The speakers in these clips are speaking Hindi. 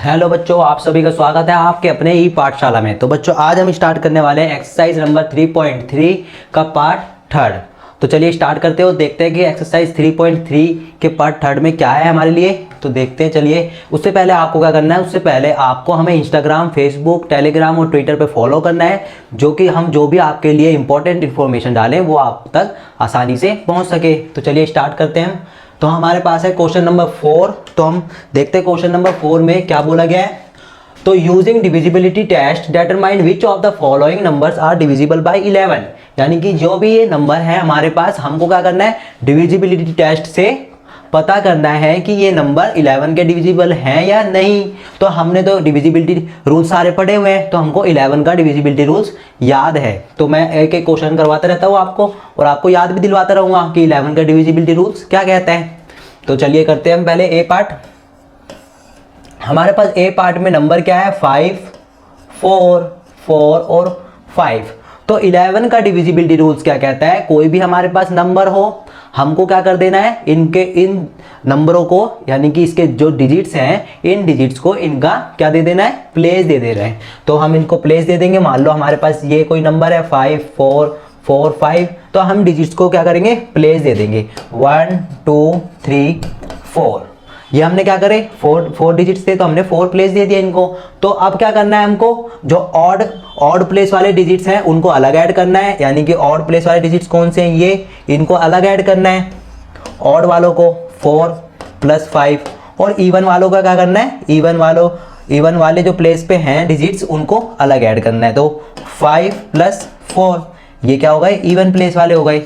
हेलो बच्चों, आप सभी का स्वागत है आपके अपने ई पाठशाला में। तो बच्चों आज हम स्टार्ट करने वाले हैं एक्सरसाइज नंबर 3.3 का पार्ट थर्ड। तो चलिए स्टार्ट करते हो, देखते हैं कि एक्सरसाइज 3.3 के पार्ट थर्ड में क्या है हमारे लिए। तो देखते हैं चलिए। उससे पहले आपको क्या करना है, उससे पहले आपको हमें इंस्टाग्राम, फेसबुक, टेलीग्राम और ट्विटर पे फॉलो करना है, जो कि हम जो भी आपके लिए इंपॉर्टेंट इन्फॉर्मेशन डालें वो आप तक आसानी से पहुँच सके। तो चलिए स्टार्ट करते हैं। तो हमारे पास है क्वेश्चन नंबर 4। तो हम देखते हैं क्वेश्चन नंबर 4 में क्या बोला गया है। तो using divisibility test determine which of the following numbers are divisible by 11। यानी कि जो भी ये नंबर है हमारे पास, हमको क्या करना है, डिविजिबिलिटी टेस्ट से पता करना है कि ये नंबर 11 के डिविजिबल हैं या नहीं। तो हमने तो डिविजिबिलिटी रूल्स सारे पढ़े हुए हैं, तो हमको 11 का डिविजिबिलिटी रूल्स याद है। तो मैं एक एक क्वेश्चन करवाता रहता हूँ आपको, और आपको याद भी दिलवाता रहूँगा कि 11 का डिविजिबिलिटी रूल्स क्या कहते हैं। तो चलिए करते हैं हम पहले ए पार्ट। हमारे पास ए पार्ट में नंबर क्या है, 5, 4, 4 और 5। तो 11 का डिविजिबिलिटी रूल्स क्या कहता है, कोई भी हमारे पास नंबर हो, हमको क्या कर देना है, इन नंबरों को, यानी कि इसके जो डिजिट्स हैं, इन डिजिट्स को इनका क्या दे देना है, प्लेस दे दे रहे हैं। तो हम इनको प्लेस दे देंगे। मान लो हमारे पास ये कोई नंबर है 5, 4, 4, 5, तो हम डिजिट्स को क्या करेंगे, प्लेस दे देंगे। 1, 2, 3, 4। ये हमने क्या करे, 4 डिजिट्स थे तो हमने 4 प्लेस दे दिया इनको। तो अब क्या करना है हमको, जो ऑड प्लेस वाले डिजिट्स हैं उनको अलग ऐड करना है। यानी कि ऑड प्लेस वाले डिजिट्स कौन से हैं, ये, इनको अलग ऐड करना है। ऑड वालों को 4 + 5, और इवन वालों का क्या करना है, इवन वाले जो प्लेस पे हैं डिजिट्स उनको अलग ऐड करना है। तो 5 + 4, ये क्या हो गए, इवन प्लेस वाले हो गए।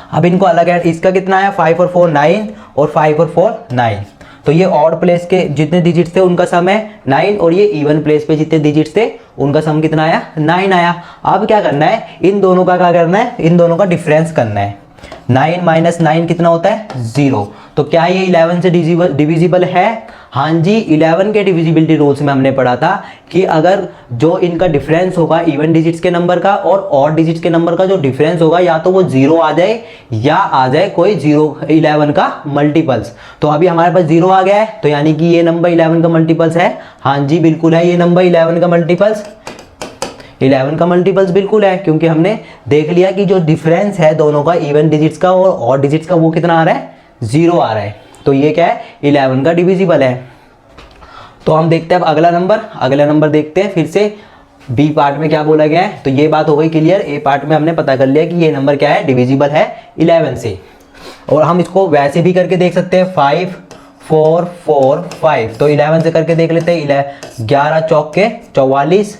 अब इनको अलग ऐड, इसका कितना है, 5 और 4 9, और 5 और 4 9। तो ये ऑड प्लेस के जितने डिजिट्स थे उनका सम है 9, और ये इवन प्लेस पे जितने डिजिट्स थे उनका सम कितना आया, 9 आया। अब क्या करना है, इन दोनों का क्या करना है, इन दोनों का डिफरेंस करना है। 9 - 9 कितना होता है, 0। तो क्या ये 11 से डिविजिबल है? हाँ जी, 11 के डिविजिबिलिटी रूल्स में हमने पढ़ा था कि अगर जो इनका डिफरेंस होगा इवन डिजिट्स के नंबर का और ऑड डिजिट्स के नंबर का जो डिफरेंस होगा, या तो वो 0 आ जाए या आ जाए कोई 11 का मल्टीपल्स। तो अभी हमारे पास 0 आ गया है, तो यानी कि ये नंबर 11 का मल्टीपल्स है। हाँ जी बिल्कुल है, ये नंबर 11 का मल्टीपल्स, 11 का मल्टीपल्स बिल्कुल है, क्योंकि हमने देख लिया कि जो डिफरेंस है दोनों का, इवन डिजिट्स का और ऑड डिजिट्स का, वो कितना आ रहा है, 0 आ रहा है। तो ये क्या है, 11 का डिविजिबल है। तो हम देखते हैं अब अगला नंबर देखते हैं फिर से। बी पार्ट में क्या बोला गया है, तो ये बात हो गई क्लियर। ए पार्ट में हमने पता कर लिया कि ये नंबर क्या है, डिविजिबल है 11 से। और हम इसको वैसे भी करके देख सकते हैं, 5, 4, 4, 5। तो 11 से करके देख लेते हैं। 11 चौक के 44,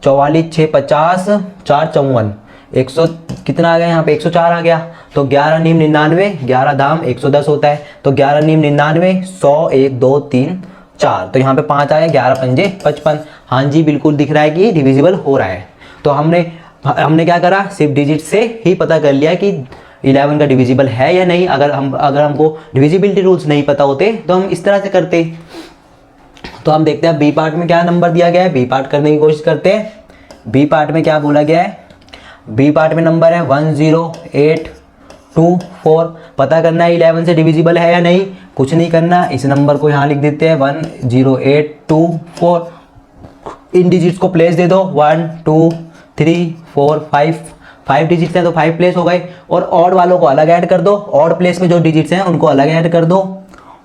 44 6 50, 4 54, 100 कितना आ गया यहाँ पे, 104 आ गया। तो 11 नीम 99, 11 दाम 110 होता है। तो 11 नीम 99, 100, 1 2 3 4, तो यहाँ पे 5 आया, 11 पंजे 55। हाँ जी बिल्कुल दिख रहा है कि डिविजिबल हो रहा है। तो हमने क्या करा, सिर्फ डिजिट से ही पता कर लिया कि 11 का डिविजिबल है या नहीं। अगर हमको डिविजिबिलिटी रूल्स नहीं पता होते तो हम इस तरह से करते। तो हम देखते हैं बी पार्ट में क्या नंबर दिया गया है, बी पार्ट करने की कोशिश करते हैं। बी पार्ट में क्या बोला गया है, बी पार्ट में नंबर है 10824। पता करना है 11 से डिविजिबल है या नहीं, कुछ नहीं करना, इस नंबर को यहाँ लिख देते हैं 10824। इन डिजिट्स को प्लेस दे दो, 1 2 3 4 5 डिजिट्स हैं तो 5 प्लेस हो गए। और ऑड वालों को अलग ऐड कर दो, ऑड प्लेस में जो डिजिट्स हैं उनको अलग ऐड कर दो,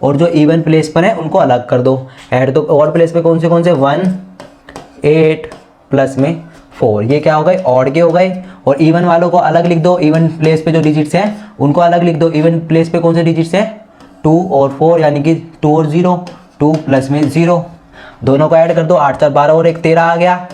और जो इवन प्लेस पर है उनको अलग कर दो। ऐड तो ऑड प्लेस पे कौन से 1 8 प्लस में 4, ये क्या हो गए, ऑड के हो गए। और इवन वालों को अलग लिख दो, इवन प्लेस पे जो डिजिट्स हैं उनको अलग लिख दो। इवन प्लेस पे कौन से डिजिट्स हैं, 2 और 4, यानी कि 2 और 0, 2 प्लस में 0। दोनों को ऐड कर दो, 8 4 12 और 1 13 आ गया।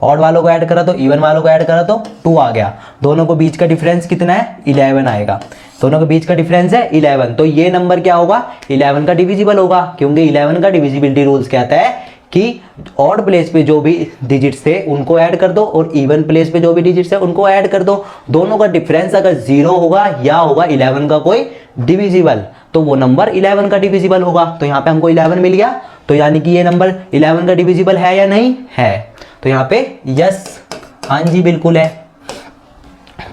ऑड वालों को ऐड करा तो, इवन वालों को ऐड करा तो 2 आ गया। दोनों को बीच का डिफरेंस कितना है, 11 आएगा। दोनों के बीच का डिफरेंस है 11। तो ये नंबर क्या होगा, 11 का डिविजिबल होगा, क्योंकि 11 का डिविजिबिलिटी रूल्स कहता है कि ऑड प्लेस पे जो भी डिजिट्स थे उनको ऐड कर दो, और इवन प्लेस पे जो भी डिजिट्स है उनको ऐड कर दो। दोनों का डिफरेंस अगर 0 होगा या होगा 11 का कोई डिविजिबल, तो वो नंबर 11 का डिविजिबल होगा। तो यहाँ पे हमको 11 मिल गया, तो यानी कि ये नंबर 11 का डिविजिबल है या नहीं है। तो यहाँ पे यस, हाँ जी बिल्कुल है।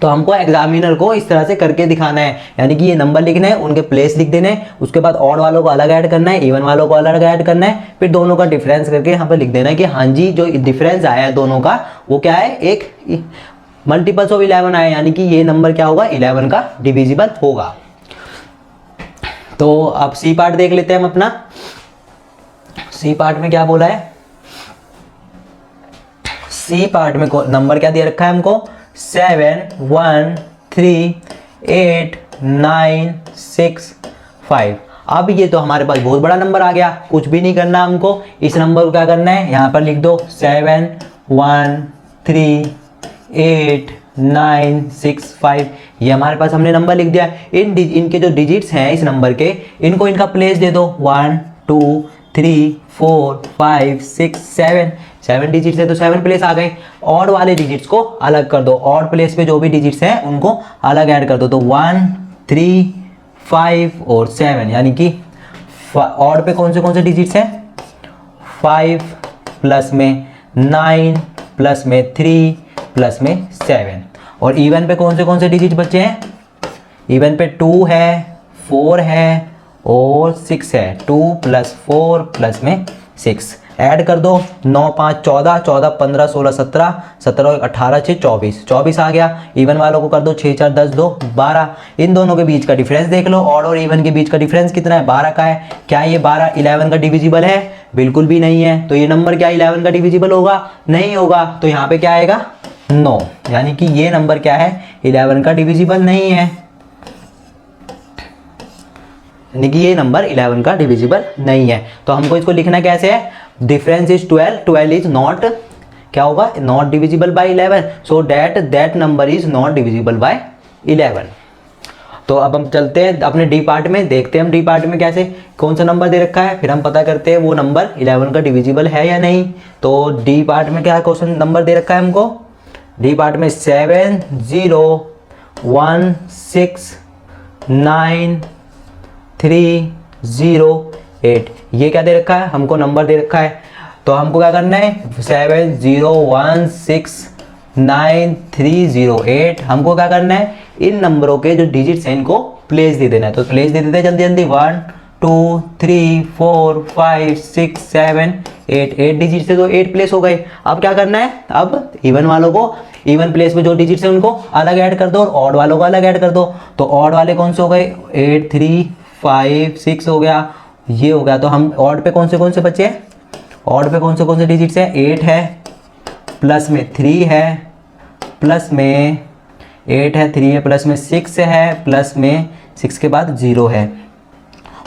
तो हमको एग्जामिनर को इस तरह से करके दिखाना है, यानी कि ये नंबर लिखना है, उनके प्लेस लिख देने, उसके बाद ऑड वालों को अलग ऐड करना है, इवन वालों को अलग ऐड करना है, फिर दोनों का डिफरेंस करके यहाँ पर लिख देना है कि हाँ जी जो डिफरेंस आया है दोनों का वो क्या है, एक मल्टीपल्स ऑफ 11 आया, यानी कि ये नंबर क्या होगा, 11 का डिविजिबल होगा। तो अब सी पार्ट देख लेते हैं हम अपना। सी पार्ट में क्या बोला है, सी पार्ट में नंबर क्या दे रखा है हमको, 7 1 3 8 9 6 5। अब ये तो हमारे पास बहुत बड़ा नंबर आ गया, कुछ भी नहीं करना हमको, इस नंबर को क्या करना है, यहाँ पर लिख दो 7 1 3 8 9 6 5। ये हमारे पास हमने नंबर लिख दिया। इनके जो डिजिट्स हैं इस नंबर के, इनको इनका प्लेस दे दो, 1 2 3 4 5 6 7। 7 डिजिट्स है तो 7 प्लेस आ गए। ऑड वाले डिजिट्स को अलग कर दो, ऑड प्लेस पे जो भी डिजिट्स हैं उनको अलग ऐड कर दो, तो 1 3 5 और 7, यानी कि ऑड पे कौन से डिजिट्स हैं, 5 प्लस में 9 प्लस में 3 प्लस में 7। और इवन पे कौन से डिजिट बचे हैं, इवन पे 2 है 4 है और 6 है, 2 प्लस 4 प्लस में 6 ऐड कर दो, 9 5 14 14 15 16 17 17 18 6 24 24 आ गया। इवन वालों को कर दो 6 4 10 2 12। इन दोनों के बीच का डिफरेंस देख लो, ऑड और इवन के बीच का डिफरेंस कितना है, 12 का है। क्या ये 12 11 का डिविजिबल है, बिल्कुल भी नहीं है। तो ये नंबर क्या 11 का डिविजिबल होगा, नहीं होगा। तो यहाँ पे क्या आएगा 9, यानी कि ये नंबर क्या है 11 का डिविजिबल नहीं है, यानी कि ये नंबर 11 का डिविजिबल नहीं है। तो हमको इसको लिखना कैसे है, डिफरेंस इज 12, 12 इज नॉट क्या होगा, not divisible by 11, so that number is not divisible by 11। तो अब हम चलते हैं अपने डी पार्ट में, देखते हैं हम डी पार्ट में कैसे कौन सा नंबर दे रखा है, फिर हम पता करते हैं वो नंबर 11 का डिविजिबल है या नहीं। तो डी पार्ट में क्या क्वेश्चन नंबर दे रखा है हमको, डी पार्ट में 7 0 1 6 9 3 0 8, ये क्या दे रखा है हमको, नंबर दे रखा है। तो हमको क्या करना है, 7 0 1 6 9 3 0 8, हमको क्या करना है, इन नंबरों के जो डिजिट्स हैं इनको प्लेस दे देना है। तो प्लेस दे देते हैं जल्दी जल्दी, 1 2 3 4 5 6 7 8, 8 डिजिट से तो 8 प्लेस हो गए। अब क्या करना है, अब इवन वालों को, इवन प्लेस में जो डिजिट्स हैं उनको अलग ऐड कर दो और ऑड वालों को अलग ऐड कर दो। तो ऑड वाले कौन से हो गए, 8 3 5 6 हो गया, ये हो गया। तो हम ऑड पे कौन से बचे हैं, ऑड पे कौन से डिजिट्स हैं, 8 है प्लस में 3 है प्लस में 8 है 3 है प्लस में 6 है प्लस में 6 के बाद 0 है।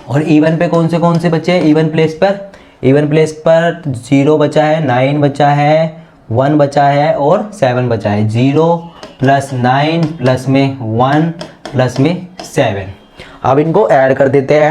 और इवन पे कौन से बचे हैं, इवन प्लेस पर 0 बचा है, 9 बचा है, 1 बचा है और 7 बचा है। 0 प्लस 9 प्लस में 1 प्लस में 7। अब इनको ऐड कर देते हैं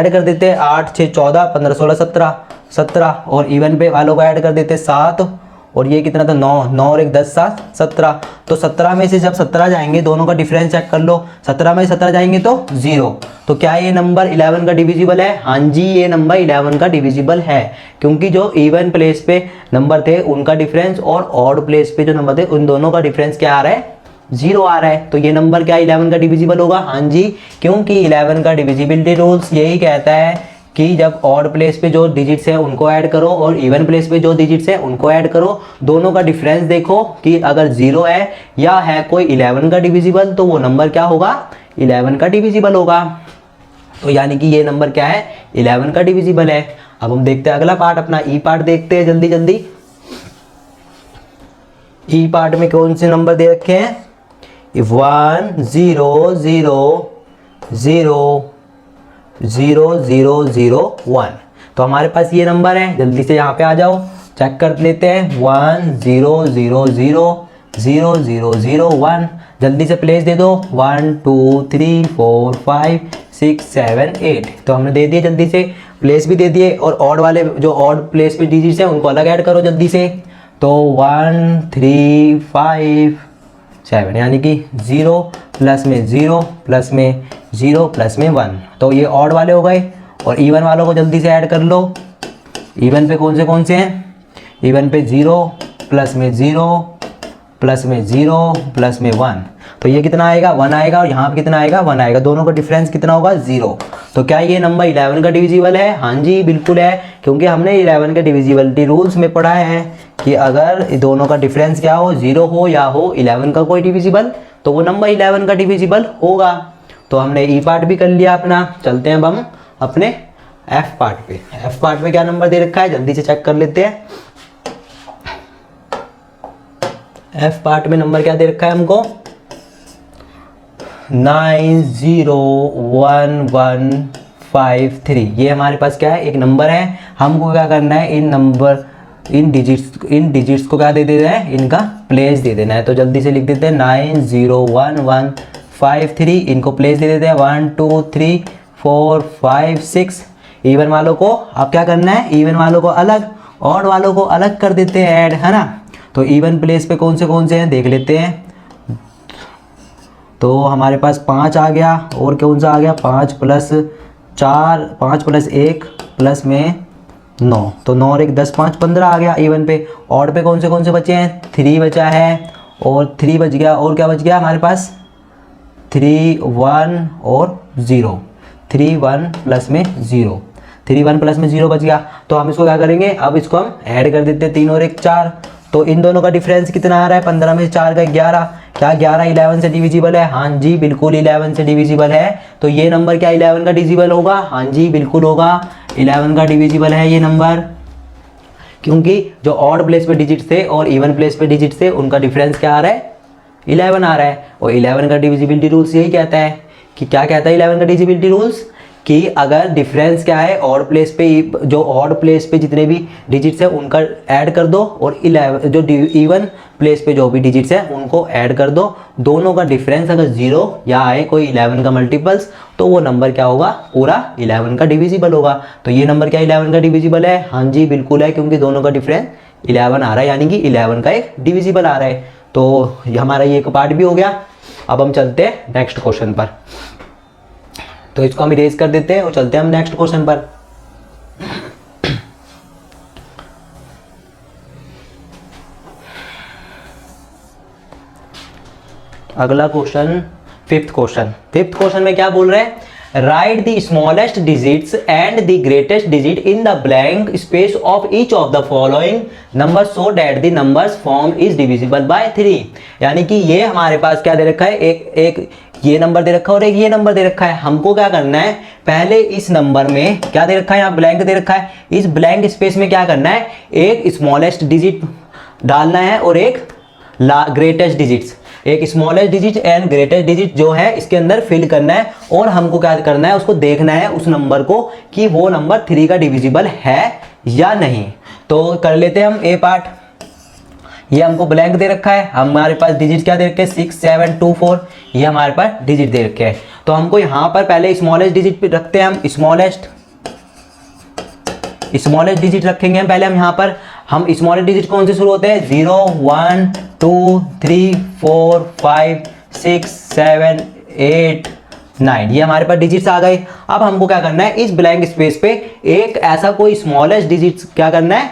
8 6 14 15 16 17 और इवन पे वालों को ऐड कर देते हैं 7 और ये कितना था 9 और 1 10 7 17। तो 17 में से जब 17 जाएंगे, दोनों का डिफरेंस चेक कर लो, 17 में 17 जाएंगे तो 0। तो क्या ये नंबर 11 का डिविजिबल है, हाँ जी ये नंबर 11 का डिविजिबल है, क्योंकि जो इवन प्लेस पे नंबर थे उनका डिफरेंस और ऑड प्लेस पे जो नंबर थे उन दोनों का डिफरेंस क्या आ रहा है, 0 आ रहा है। तो ये नंबर क्या 11 का डिविजिबल होगा, हाँ जी, क्योंकि 11 का डिविजिबिलिटी रूल्स यही कहता है कि जब ऑड प्लेस पे जो डिजिट्स हैं उनको ऐड करो और इवन प्लेस पे जो डिजिट्स हैं उनको ऐड करो, दोनों का डिफरेंस देखो कि अगर 0 है या है कोई 11 का डिविजिबल तो वो नंबर क्या होगा, 11 का डिविजिबल होगा। तो यानी कि ये नंबर क्या है, 11 का डिविजिबल है। अब हम देखते हैं अगला पार्ट, अपना ई पार्ट देखते हैं जल्दी जल्दी। ई पार्ट में कौन से नंबर दे रखे हैं, 1 0 0 0 0 0 0 1। तो हमारे पास ये नंबर है, जल्दी से यहाँ पे आ जाओ, चेक कर लेते हैं। 1 0 0 0 0 0 0 1, जल्दी से प्लेस दे दो, 1 2 3 4 5 6 7 8। तो हमने दे दिए, जल्दी से प्लेस भी दे दिए और ऑड वाले जो ऑड प्लेस पे डिजिट्स हैं उनको अलग ऐड करो जल्दी से। तो 1 3 5 7, यानी कि 0 प्लस में 0 प्लस में 0 प्लस में 1। तो ये ऑड वाले हो गए और इवन वालों को जल्दी से ऐड कर लो। इवन पे कौन से हैं, इवन पे 0 प्लस में 0 प्लस में 0 प्लस में 1, तो ये कितना आएगा 1 आएगा और यहाँ पे कितना आएगा 1 आएगा, दोनों का डिफरेंस कितना होगा 0। तो क्या ये नंबर 11 का डिविजिबल है? हाँ जी बिल्कुल है, क्योंकि हमने 11 के डिविजिबिलिटी रूल्स में पढ़ा है कि अगर दोनों का डिफरेंस क्या हो 0 हो या हो 11 का कोई डिविजिबल तो वो नंबर 11 का डिविजिबल होगा। तो हमने ई पार्ट भी कर लिया अपना। चलते हैं अब हम अपने एफ पार्ट पे। एफ पार्ट में क्या नंबर दे रखा है जल्दी से चेक कर लेते हैं। एफ पार्ट में नंबर क्या दे रखा है हमको 90153। ये हमारे पास क्या है एक नंबर है, हमको क्या करना है इन डिजिट्स को क्या दे देना है, इनका प्लेस दे देना है। तो जल्दी से लिख देते हैं 90153, इनको प्लेस दे देते हैं 1 2 3 4 5 6। इवन वालों को अब क्या करना है, इवन वालों को अलग, ऑड वालों को अलग कर देते हैं ऐड, है ना। तो इवन प्लेस पे कौन से हैं देख लेते हैं। तो हमारे पास 5 आ गया और कौन सा आ गया 5 प्लस 4, 5 प्लस 1 प्लस में 9, तो 9 और 1 10 5 15 आ गया इवन पे। ऑड पे कौन से बचे हैं 3 बचा है और 3 बच गया, और क्या बच गया हमारे पास 3 1 और 0, 3 1 प्लस में 0, 3 1 प्लस में 0 बच गया। तो हम इसको क्या करेंगे, अब इसको हम ऐड कर देते हैं 3 और 1 4। तो इन दोनों का डिफरेंस कितना आ रहा है 15 में 4 का 11। क्या 11 11 से डिविजिबल है? हाँ जी बिल्कुल 11 से डिविजिबल है। तो ये नंबर क्या 11 का डिविजिबल होगा? हाँ जी बिल्कुल होगा, 11 का डिविजिबल है ये नंबर, क्योंकि जो ऑड प्लेस पे डिजिट थे और इवन प्लेस पे डिजिट थे उनका डिफरेंस क्या आ रहा है 11 आ रहा है। और 11 का डिविजिबिलिटी रूल्स यही कहता है कि क्या कहता है 11 का डिविजिबिलिटी रूल्स कि अगर डिफरेंस क्या है ऑड प्लेस पे, जो ऑड प्लेस पे जितने भी डिजिट्स हैं उनका ऐड कर दो और 11 जो इवन प्लेस पे जो भी डिजिट्स हैं उनको ऐड कर दो। दोनों का डिफरेंस अगर 0 या आए कोई 11 का मल्टीपल्स तो वो नंबर क्या होगा पूरा 11 का डिविजिबल होगा। तो ये नंबर क्या 11 का डिविजिबल है? हाँ जी बिल्कुल है, क्योंकि दोनों का डिफरेंस 11 आ रहा है, यानी कि 11 का एक डिविजिबल आ रहा है। तो हमारा ये एक पार्ट भी हो गया। अब हम चलते हैं नेक्स्ट क्वेश्चन पर। तो इसको हम इरेज कर देते हैं और चलते हैं हम नेक्स्ट क्वेश्चन पर। अगला क्वेश्चन फिफ्थ क्वेश्चन में क्या बोल रहे हैं, right the smallest digits and the greatest digit in the blank space of each of the following number so that the numbers form is divisible by 3। यानी कि ये हमारे पास क्या दे रखा है, एक ये नंबर दे रखा है और एक ये नंबर दे रखा है। हमको क्या करना है, पहले इस नंबर में क्या दे रखा है, यहाँ ब्लैंक दे रखा है, इस ब्लैंक स्पेस में क्या करना है, एक स्मॉलेस्ट डिजिट डालना है और एक ग्रेटेस्ट डिजिट्स, एक smallest digit and greatest digit जो है इसके अंदर फिल करना है। और हमको क्या करना है, उसको देखना है उस नंबर को कि वो नंबर 3 का डिविजिबल है या नहीं। तो कर लेते हैं हम ए पार्ट। ये हमको ब्लैंक दे रखा है, हमारे पास डिजिट क्या दे रखे हैं 6 7 2 4, ये हमारे पास डिजिट दे रखे हैं। तो हमको यहाँ पर पहले स्मॉलेस्ट डिजिट पे रखते हैं, हम स्मॉलेस्ट डिजिट रखेंगे हम पहले। हम यहाँ पर हम स्मॉलेस्ट डिजिट कौन से शुरू होते हैं 0 1 2 3 4 5 6 7 8 9, ये हमारे पास डिजिट्स आ गए। अब हमको क्या करना है, इस ब्लैंक स्पेस पे एक ऐसा कोई स्मॉलेस्ट डिजिट क्या करना है,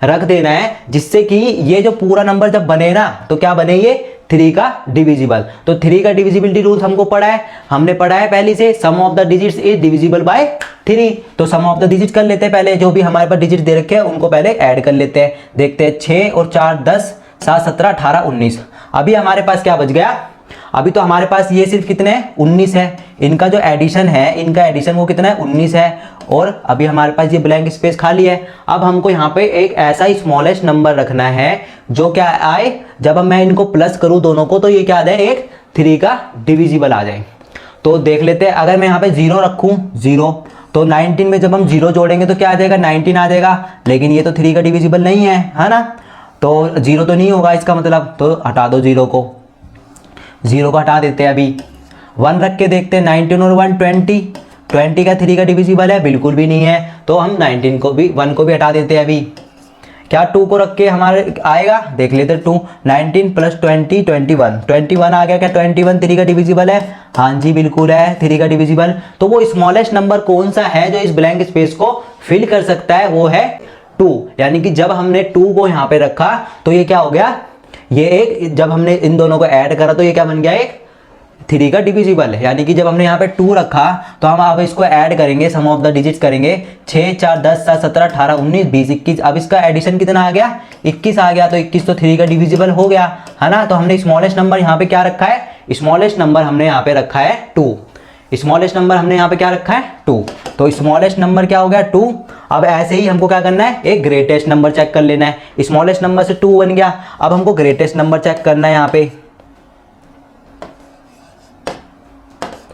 रख देना है, जिससे कि ये जो पूरा नंबर जब बने ना तो क्या बने, ये 3 का डिविजिबल। तो 3 का डिविजिबिलिटी रूल्स हमको पढ़ा है, हमने पढ़ा है पहले से, sum of the digits is divisible by 3। तो सम ऑफ द डिजिट कर लेते हैं पहले, जो भी हमारे पास डिजिट दे रखे हैं उनको पहले ऐड कर लेते हैं। देखते हैं 6 और 4 10 7 17 18 19। अभी हमारे पास क्या बच गया, अभी तो हमारे पास ये सिर्फ कितने हैं 19 है, इनका जो एडिशन है, इनका एडिशन वो कितना है 19 है। और अभी हमारे पास ये ब्लैंक स्पेस खाली है। अब हमको यहाँ पे एक ऐसा स्मॉलेस्ट नंबर रखना है जो क्या आए, जब मैं इनको प्लस करूँ दोनों को तो ये क्या आ जाए, एक 3 का डिविजिबल आ जाए। तो देख लेते हैं, अगर मैं यहाँ पे 0 रखूँ 0, तो 19 में जब हम 0 जोड़ेंगे तो क्या आ जाएगा 19 आ जाएगा, लेकिन ये तो 3 का डिविजिबल नहीं है ना, तो 0 तो नहीं होगा इसका मतलब, तो हटा दो 0 को हटा देते हैं। अभी 1 रख के देखते हैं, 19 और 1 20 का 3 का डिविजिबल है, बिल्कुल भी नहीं है। तो हम 19 को भी 1 को भी हटा देते हैं। अभी क्या 2 को रख के हमारे आएगा, देख लेते हैं 2 19 प्लस 20 21 आ गया। क्या 21 3 का डिविजिबल है? हाँ जी बिल्कुल है 3 का डिविजिबल। तो वो स्मॉलेस्ट नंबर कौन सा है जो इस ब्लैंक स्पेस को फिल कर सकता है, वो है 2। यानी कि जब हमने 2 को यहाँ पे रखा तो ये क्या हो गया, ये एक, जब हमने इन दोनों को ऐड करा तो ये क्या बन गया, एक 3 का डिविजिबल है। यानी कि जब हमने यहाँ पे 2 रखा तो हम अब इसको ऐड करेंगे, सम ऑफ द डिजिट्स करेंगे, 6 4 10 7 17 18 19 20 21। अब इसका एडिशन कितना आ गया, 21 आ गया। तो 21 तो 3 का डिविजिबल हो गया, है ना। तो हमने स्मॉलेस्ट नंबर यहाँ पे क्या रखा है, स्मॉलेस्ट नंबर हमने यहाँ पे रखा है 2। स्मॉलेस्ट नंबर हमने यहाँ पे क्या रखा है, 2। तो स्मॉलेस्ट नंबर क्या हो गया, 2। अब ऐसे ही हमको क्या करना है, एक ग्रेटेस्ट नंबर चेक कर लेना है। स्मॉलेस्ट नंबर से 2 बन गया, अब हमको ग्रेटेस्ट नंबर चेक करना है। यहाँ पे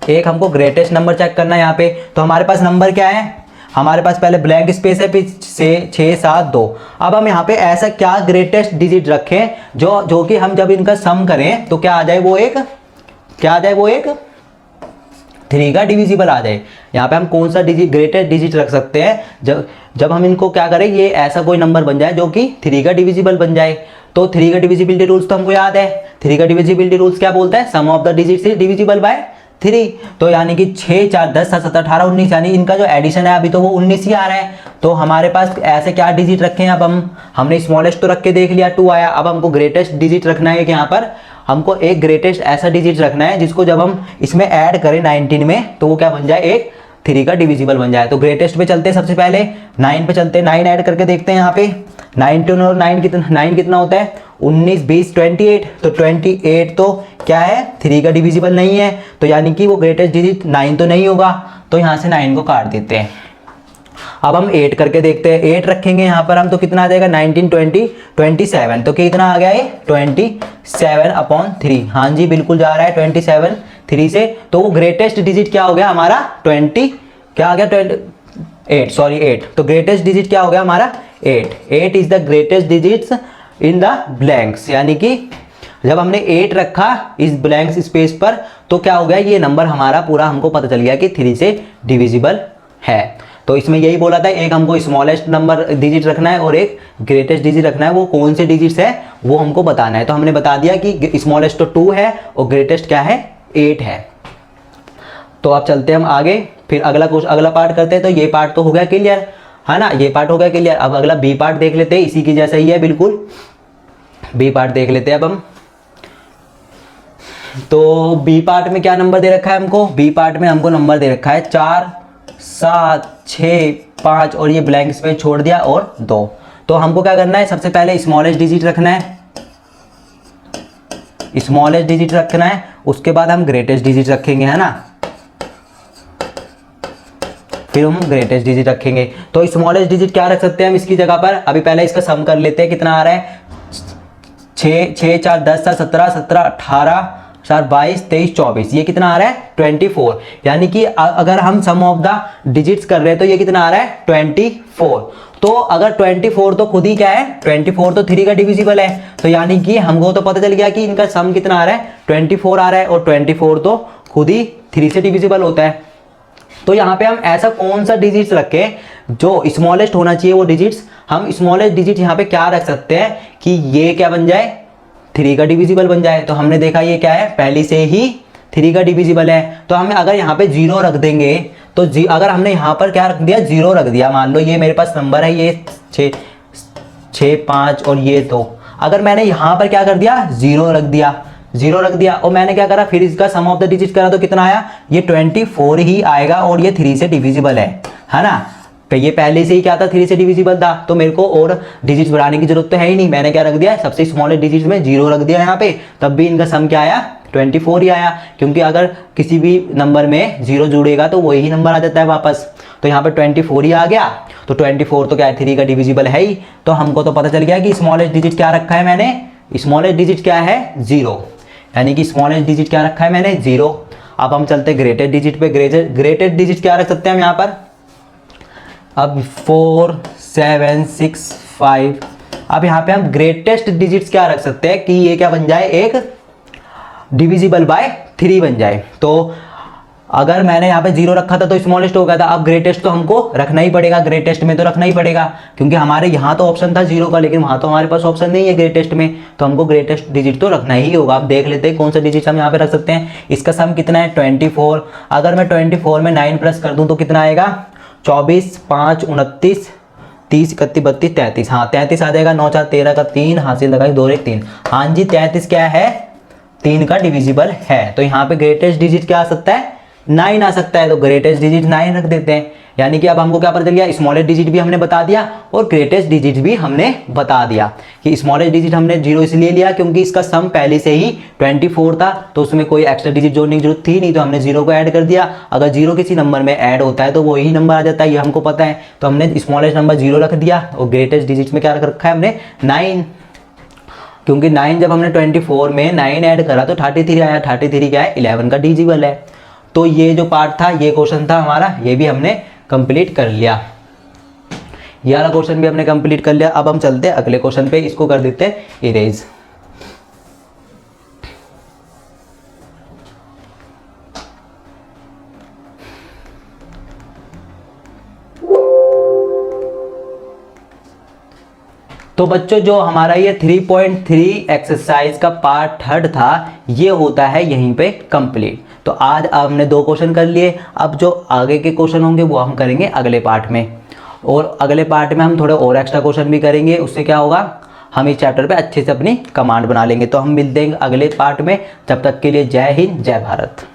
एक हमको ग्रेटेस्ट नंबर चेक करना है यहाँ पे। तो हमारे पास नंबर क्या है, हमारे पास पहले ब्लैंक स्पेस है, फिर 6 7 2। अब हम यहाँ पे ऐसा क्या ग्रेटेस्ट डिजिट रखें जो कि हम जब इनका सम करें तो क्या आ जाए, वो एक क्या आ जाए, वो एक 3 का डिविजिबल आ जाए। यहाँ पे हम कौन सा ग्रेटेस्ट डिजिट रख सकते हैं, जब हम इनको क्या करें, ये ऐसा कोई नंबर बन जाए जो कि 3 का डिविजिबल बन जाए। तो 3 का डिविजिबिलिटी रूल्स तो हमको याद है। 3 का डिविजिबिलिटी रूल्स क्या बोलता है, sum of the digit is divisible by 3। तो यानी कि 6 4 10 7 17 18 19, यानी इनका जो एडिशन है अभी तो वो 19 ही आ रहा है। तो हमारे पास ऐसे क्या डिजिट रखे हैं, अब हमने स्मॉलेस्ट तो रख के देख लिया, 2 आया। अब हमको ग्रेटेस्ट डिजिट रखना है कि यहाँ पर हमको एक ग्रेटेस्ट ऐसा डिजिट रखना है जिसको जब हम इसमें ऐड करें 19 में तो वो क्या बन जाए, एक 3 का डिविजिबल बन जाए। तो ग्रेटेस्ट पे चलते हैं, सबसे पहले 9 पे चलते हैं। 9 ऐड करके देखते हैं यहाँ पे। 19 और 9 कितना होता है, 19 20 28। तो 28 तो क्या है, 3 का डिविजिबल नहीं है। तो यानी कि वो ग्रेटेस्ट डिजिट 9 तो नहीं होगा। तो यहाँ से 9 को काट देते हैं। अब हम 8 करके देखते हैं। 8 रखेंगे यहाँ पर हम तो कितना आ जाएगा, 19 20 27। तो कितना आ गया ये, 27/3। हाँ जी बिल्कुल जा रहा है 27 3 से। तो वो ग्रेटेस्ट डिजिट क्या हो गया हमारा, 20 क्या आ गया, 8। तो ग्रेटेस्ट डिजिट क्या हो गया हमारा, 8 is the greatest digits in the blanks. यानी कि जब हमने 8 रखा इस ब्लैंक स्पेस पर तो क्या हो गया, ये नंबर हमारा पूरा हमको पता चल गया कि 3 से डिविजिबल है। तो इसमें यही बोला था, एक हमको स्मॉलेस्ट नंबर डिजिट रखना है और एक ग्रेटेस्ट डिजिट रखना है। वो कौन से डिजिट्स है वो हमको बताना है। तो हमने बता दिया कि स्मॉलेस्ट तो 2 है और ग्रेटेस्ट क्या है, 8 है। तो अब चलते हैं हम आगे, फिर अगला पार्ट करते हैं। तो ये पार्ट तो हो गया क्लियर, है ना, ये पार्ट हो गया क्लियर। अब अगला बी पार्ट देख लेते हैं, इसी की जैसा ही है बिल्कुल। बी पार्ट देख लेते हैं अब हम। तो बी पार्ट में क्या नंबर दे रखा है हमको, बी पार्ट में हमको नंबर दे रखा है 4 7 6 5 और ये ब्लैंक स्पेस छोड़ दिया और 2। तो हमको क्या करना है, सबसे पहले स्मॉलेस्ट डिजिट रखना है, स्मॉलेस्ट डिजिट रखना है। उसके बाद हम ग्रेटेस्ट डिजिट रखेंगे, है ना, फिर हम ग्रेटेस्ट डिजिट रखेंगे। तो स्मॉलेस्ट डिजिट क्या रख सकते हैं हम इसकी जगह पर, अभी पहले इसका सम कर लेते हैं। कितना आ रहा है, 6 6 4 10 7 17 17 18 4 22 23 24। ये कितना आ रहा है, 24। यानी कि अगर हम सम ऑफ द डिजिट्स कर रहे हैं तो ये कितना आ रहा है, 24। तो अगर 24 तो खुद ही क्या है, 24 तो 3 का डिविजिबल है। तो यानी कि हमको तो पता चल गया कि इनका सम कितना आ रहा है, 24 आ रहा है। और 24 तो खुद ही 3 से डिविजिबल होता है। तो यहाँ पे हम ऐसा कौन सा डिजिट्स रखें जो स्मॉलेस्ट होना चाहिए, वो डिजिट्स हम स्मॉलेस्ट डिजिट यहाँ पे क्या रख सकते हैं कि ये क्या बन जाए, 3 का डिविजिबल बन जाए। तो हमने देखा ये क्या है, पहले से ही 3 का डिविजिबल है। तो हमें अगर यहाँ पे 0 रख देंगे तो अगर हमने यहाँ पर क्या रख दिया, 0 रख दिया, मान लो ये मेरे पास नंबर है, ये 6 5 और ये 2। अगर मैंने यहाँ पर क्या कर दिया, 0 रख दिया और मैंने क्या करा, फिर इसका सम ऑफ द डिजिट करा तो कितना आया, ये 24 ही आएगा और ये 3 से डिविजिबल है ना। तो ये पहले से ही क्या था, 3 से डिविजिबल था। तो मेरे को और डिजिट्स बढ़ाने की जरूरत तो है ही नहीं। मैंने क्या रख दिया, सबसे स्मॉलेस्ट डिजिट में 0 रख दिया यहाँ पे, तब भी इनका सम क्या आया, 24 ही आया। क्योंकि अगर किसी भी नंबर में 0 जुड़ेगा तो वही नंबर आ जाता है वापस। तो यहाँ पर 24 ही आ गया। तो 24 तो क्या है, 3 का डिविजिबल है ही। तो हमको तो पता चल गया कि स्मॉलेस्ट डिजिट क्या रखा है मैंने, स्मॉलेस्ट डिजिट क्या है, 0। यानी कि स्मॉलेस्ट डिजिट क्या रखा है मैंने, 0। अब हम चलते ग्रेटेस्ट डिजिट पे। ग्रेटेस्ट डिजिट क्या रख सकते हैं हम यहाँ पर, अब 4 7 6 5। अब यहाँ पे हम ग्रेटेस्ट डिजिट्स क्या रख सकते हैं कि ये क्या बन जाए, एक डिविजिबल बाय 3 बन जाए। तो अगर मैंने यहाँ पे 0 रखा था तो स्मॉलेस्ट हो गया था। अब ग्रेटेस्ट तो हमको रखना ही पड़ेगा, ग्रेटेस्ट में तो रखना ही पड़ेगा, क्योंकि हमारे यहाँ तो ऑप्शन था 0 का, लेकिन वहाँ तो हमारे पास ऑप्शन नहीं है ग्रेटेस्ट में। तो हमको ग्रेटेस्ट डिजिट तो रखना ही होगा। अब देख लेते हैं कौन सा डिजिट हम यहाँ पे रख सकते हैं। इसका सम कितना है, 24। अगर मैं 24 में 9 प्लस कर दूँ तो कितना आएगा, 24 5 29 30 31 32 33, हाँ 33 आ जाएगा। 9 4 13 का 3 हासिल लगाई 2 1 3, हाँ जी 33 क्या है, 3 का डिविजिबल है। तो यहाँ पे ग्रेटेस्ट डिजिट क्या आ सकता है, 9 आ सकता है। तो ग्रेटेस्ट डिजिट 9 रख देते हैं। यानी कि अब हमको क्या पता चल गया, स्मॉलेस्ट डिजिट भी हमने बता दिया और ग्रेटेस्ट डिजिट भी हमने बता दिया। कि स्मॉलेस्ट डिजिट हमने 0 इसलिए लिया क्योंकि इसका सम पहले से ही 24 था, तो उसमें कोई एक्स्ट्रा डिजिट जोड़ने की जरूरत थी नहीं, तो हमने 0 को ऐड कर दिया। अगर 0 किसी नंबर में ऐड होता है तो वही नंबर आ जाता है, ये हमको पता है। तो हमने स्मॉलेस्ट नंबर 0 रख दिया और ग्रेटेस्ट डिजिट में क्या रख रखा है हमने, 9। क्योंकि 9 जब हमने 24 में 9 ऐड करा तो 33 आया। 33 क्या है, 11 का डिजिबल है। तो ये जो पार्ट था, ये क्वेश्चन था हमारा, ये भी हमने कंप्लीट कर लिया। ये वाला क्वेश्चन भी हमने कंप्लीट कर लिया। अब हम चलते हैं अगले क्वेश्चन पे, इसको कर देते हैं इरेज। तो बच्चों जो हमारा ये 3.3 एक्सरसाइज का पार्ट थर्ड था, ये होता है यहीं पे कंप्लीट। तो आज हमने 2 क्वेश्चन कर लिए। अब जो आगे के क्वेश्चन होंगे वो हम करेंगे अगले पार्ट में, और अगले पार्ट में हम थोड़े और एक्स्ट्रा क्वेश्चन भी करेंगे। उससे क्या होगा, हम इस चैप्टर पे अच्छे से अपनी कमांड बना लेंगे। तो हम मिलते हैं अगले पार्ट में। जब तक के लिए जय हिंद, जय भारत।